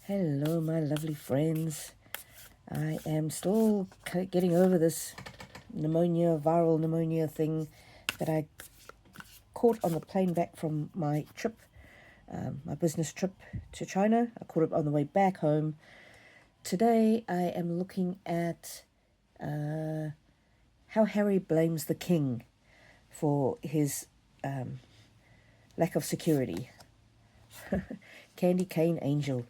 Hello, my lovely friends. I am still getting over this viral pneumonia thing that I caught on the plane back from my trip, my business trip to China. I caught it on the way back home. Today, I am looking at how Harry blames the king for his lack of security. Candy cane angel.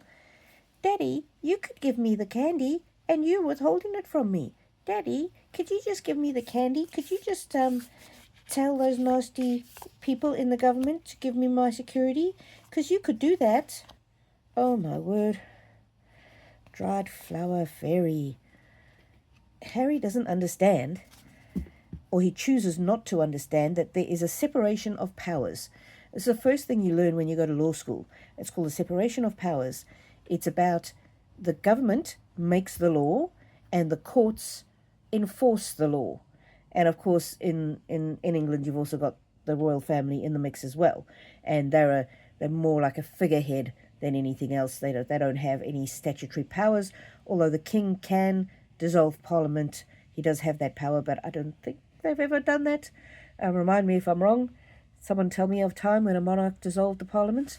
Daddy, you could give me the candy, and you're withholding it from me. Daddy, could you just give me the candy? Could you just tell those nasty people in the government to give me my security? 'Cause you could do that. Oh, my word. Dried flower fairy. Harry doesn't understand, or he chooses not to understand, that there is a separation of powers. It's the first thing you learn when you go to law school. It's called the separation of powers. It's about the government makes the law and the courts enforce the law. And of course, in England, you've also got the royal family in the mix as well. And they're more like a figurehead than anything else. They don't have any statutory powers, although the king can dissolve parliament. He does have that power, but I don't think they've ever done that. Remind me if I'm wrong. Someone tell me of time when a monarch dissolved the parliament.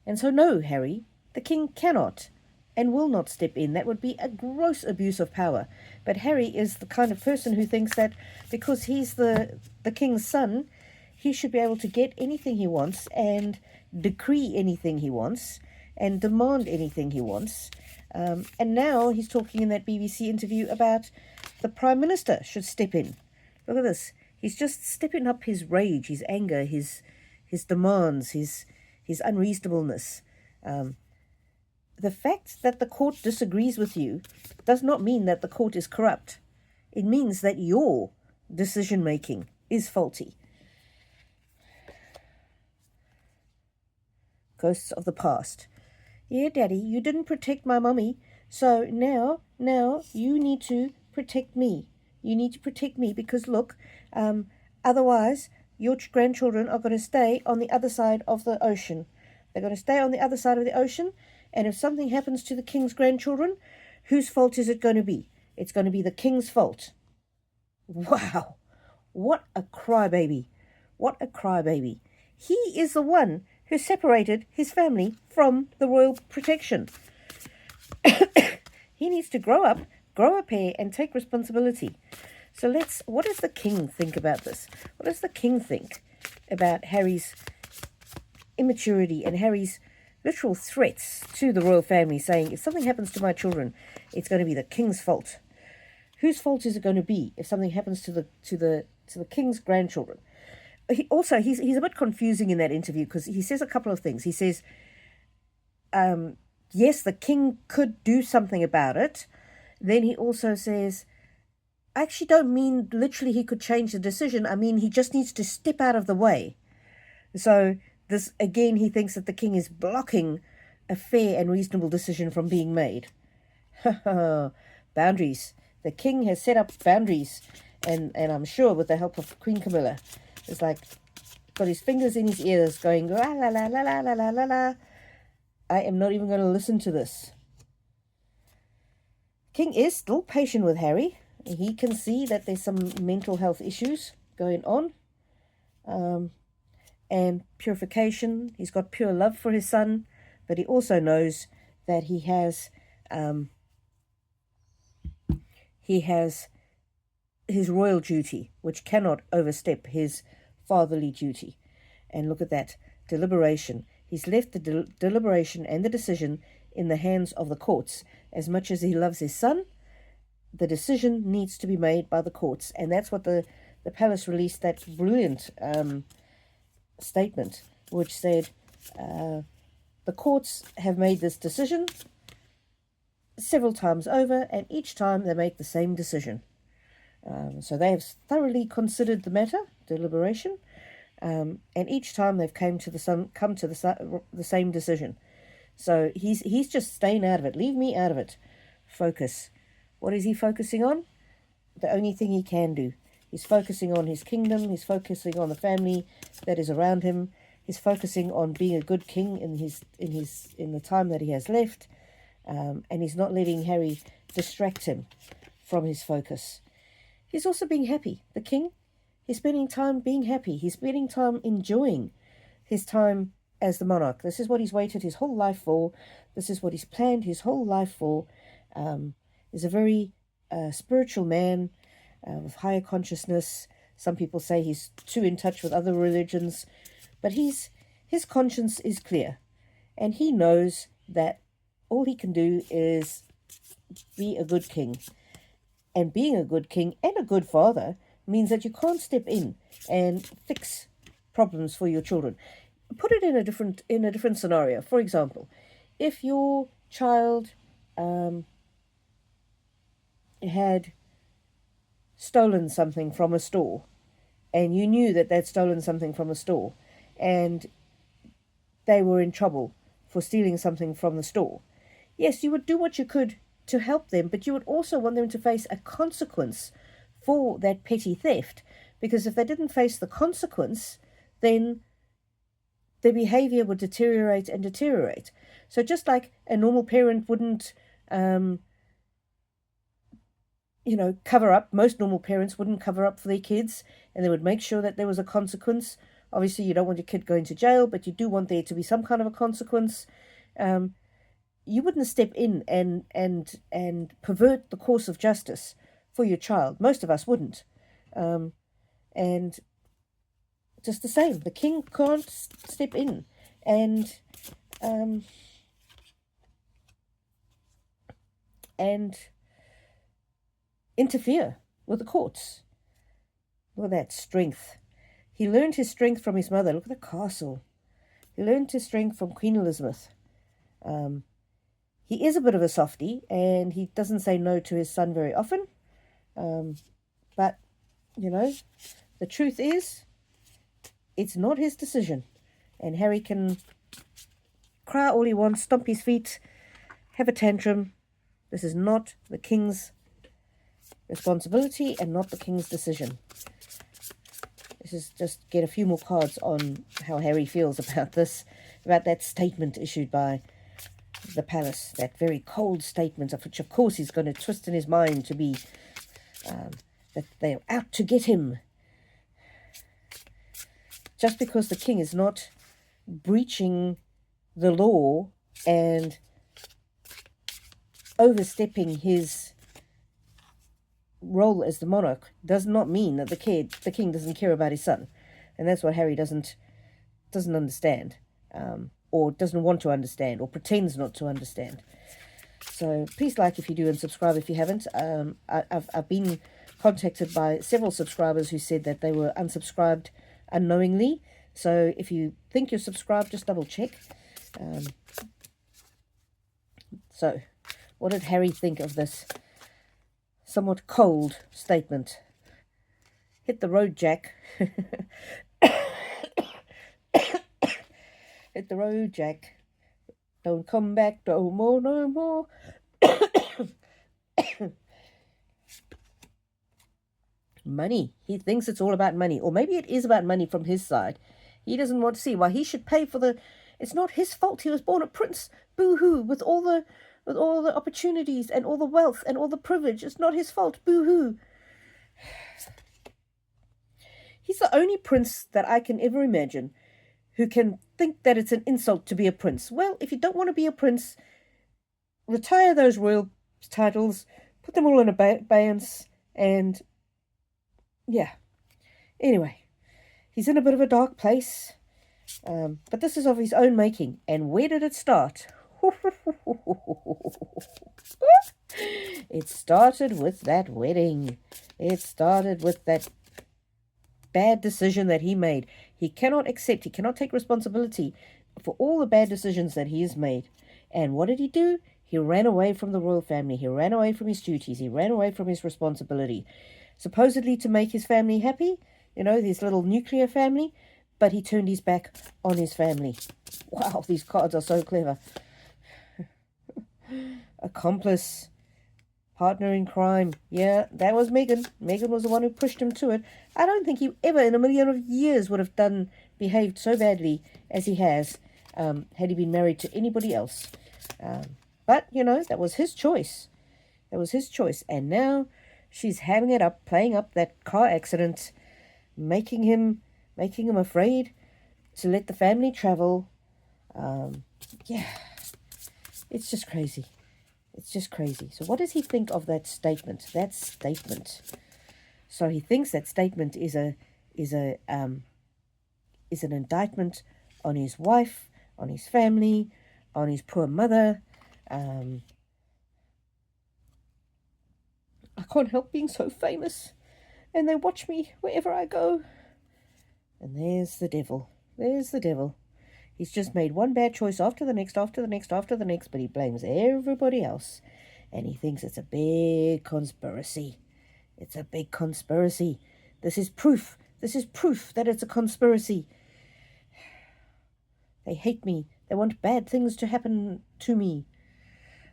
And so no, Harry, the king cannot and will not step in. That would be a gross abuse of power. But Harry is the kind of person who thinks that because he's the king's son, he should be able to get anything he wants and decree anything he wants and demand anything he wants. And now he's talking in that BBC interview about the Prime Minister should step in. Look at this. He's just stepping up his rage, his anger, his demands, his unreasonableness. The fact that the court disagrees with you does not mean that the court is corrupt. It means that your decision-making is faulty. Ghosts of the past. Yeah, Daddy, you didn't protect my mummy, so now you need to protect me. You need to protect me because, look, otherwise your grandchildren are going to stay on the other side of the ocean. They're going to stay on the other side of the ocean, and if something happens to the king's grandchildren, whose fault is it going to be? It's going to be the king's fault. Wow, what a crybaby. What a crybaby. He is the one who separated his family from the royal protection. He needs to grow up here, and take responsibility. So what does the king think about this? What does the king think about Harry's immaturity and Harry's literal threats to the royal family, saying, if something happens to my children, it's going to be the king's fault? Whose fault is it going to be if something happens to the king's grandchildren? He's a bit confusing in that interview because he says a couple of things. He says, yes, the king could do something about it. Then he also says, I actually don't mean literally he could change the decision. I mean, he just needs to step out of the way. So this, again, he thinks that the king is blocking a fair and reasonable decision from being made. Boundaries. The king has set up boundaries, and I'm sure with the help of Queen Camilla. It's like, got his fingers in his ears going, la la la la la la la la la. I am not even going to listen to this. King is still patient with Harry. He can see that there's some mental health issues going on. And purification. He's got pure love for his son, but he also knows that he has his royal duty, which cannot overstep his fatherly duty. And look at that, deliberation. He's left the deliberation and the decision in the hands of the courts. As much as he loves his son, the decision needs to be made by the courts. And that's what the palace released, that brilliant statement, which said, the courts have made this decision several times over, and each time they make the same decision. So they have thoroughly considered the matter, deliberation, and each time they've come to the same decision. So he's just staying out of it. Leave me out of it. Focus. What is he focusing on? The only thing he can do. He's focusing on his kingdom. He's focusing on the family that is around him, He's focusing on being a good king in the time that he has left, and he's not letting Harry distract him from his focus. He's also being happy. The king, he's spending time being happy. He's spending time enjoying his time as the monarch. This is what he's waited his whole life for. This is what he's planned his whole life for. He's a very spiritual man with higher consciousness. Some people say he's too in touch with other religions, but his conscience is clear, and he knows that all he can do is be a good king. And being a good king and a good father means that you can't step in and fix problems for your children. Put it in a different scenario. For example, if your child had stolen something from a store, and you knew that they'd stolen something from a store, and they were in trouble for stealing something from the store, yes, you would do what you could to help them, but you would also want them to face a consequence for that petty theft, because if they didn't face the consequence, then their behavior would deteriorate and deteriorate. So just like a normal parent wouldn't cover up, most normal parents wouldn't cover up for their kids, and they would make sure that there was a consequence. Obviously, you don't want your kid going to jail, but you do want there to be some kind of a consequence. You wouldn't step in and pervert the course of justice for your child. Most of us wouldn't. And just the same, the king can't step in and interfere with the courts. Look at that strength. He learned his strength from his mother. Look at the castle. He learned his strength from Queen Elizabeth. He is a bit of a softie, and he doesn't say no to his son very often. But, the truth is, it's not his decision. And Harry can cry all he wants, stomp his feet, have a tantrum. This is not the king's responsibility and not the king's decision. This is just get a few more cards on how Harry feels about this, about that statement issued by the palace, that very cold statement, of which of course he's going to twist in his mind to be that they're out to get him. Just because the king is not breaching the law and overstepping his role as the monarch does not mean that the king doesn't care about his son. And that's what Harry doesn't understand, or doesn't want to understand, or pretends not to understand. So please like if you do, and subscribe if you haven't. I've been contacted by several subscribers who said that they were unsubscribed unknowingly. So if you think you're subscribed, just double check. So what did Harry think of this somewhat cold statement? Hit the road, Jack. Hit the road, Jack. Don't come back no more, no more. Money. He thinks it's all about money. Or maybe it is about money from his side. He doesn't want to see why he should pay for the... It's not his fault he was born a prince. Boo-hoo. With all the opportunities and all the wealth and all the privilege. It's not his fault. Boo-hoo. He's the only prince that I can ever imagine who can think that it's an insult to be a prince. Well, if you don't want to be a prince, retire those royal titles, put them all in abeyance, and yeah. Anyway, he's in a bit of a dark place, but this is of his own making. And where did it start? It started with that wedding. It started with that bad decision that he made. He cannot accept, he cannot take responsibility for all the bad decisions that he has made. And what did he do? He ran away from the royal family. He ran away from his duties. He ran away from his responsibility. Supposedly to make his family happy, his little nuclear family, but he turned his back on his family. Wow, these cards are so clever. Accomplice, partner in crime. Yeah, that was Meghan. Meghan was the one who pushed him to it. I don't think he ever in a million of years would have done behaved so badly as he has had he been married to anybody else. But, you know, that was his choice. That was his choice. And now she's having it up, playing up that car accident, making him afraid to let the family travel. Yeah, it's just crazy. It's just crazy. So what does he think of that statement? That statement. So he thinks that statement is an indictment on his wife, on his family, on his poor mother. I can't help being so famous, and they watch me wherever I go. And there's the devil. There's the devil. He's just made one bad choice after the next, after the next, after the next, but he blames everybody else. And he thinks it's a big conspiracy. It's a big conspiracy. This is proof. This is proof that it's a conspiracy. They hate me. They want bad things to happen to me.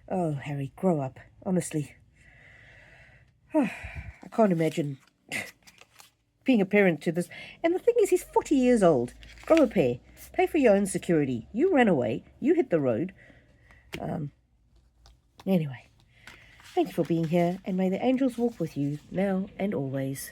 Oh, Harry, grow up. Honestly. I can't imagine being a parent to this. And the thing is, he's 40 years old. Grow a pair. Pay for your own security. You ran away. You hit the road. Anyway, thank you for being here, and may the angels walk with you now and always.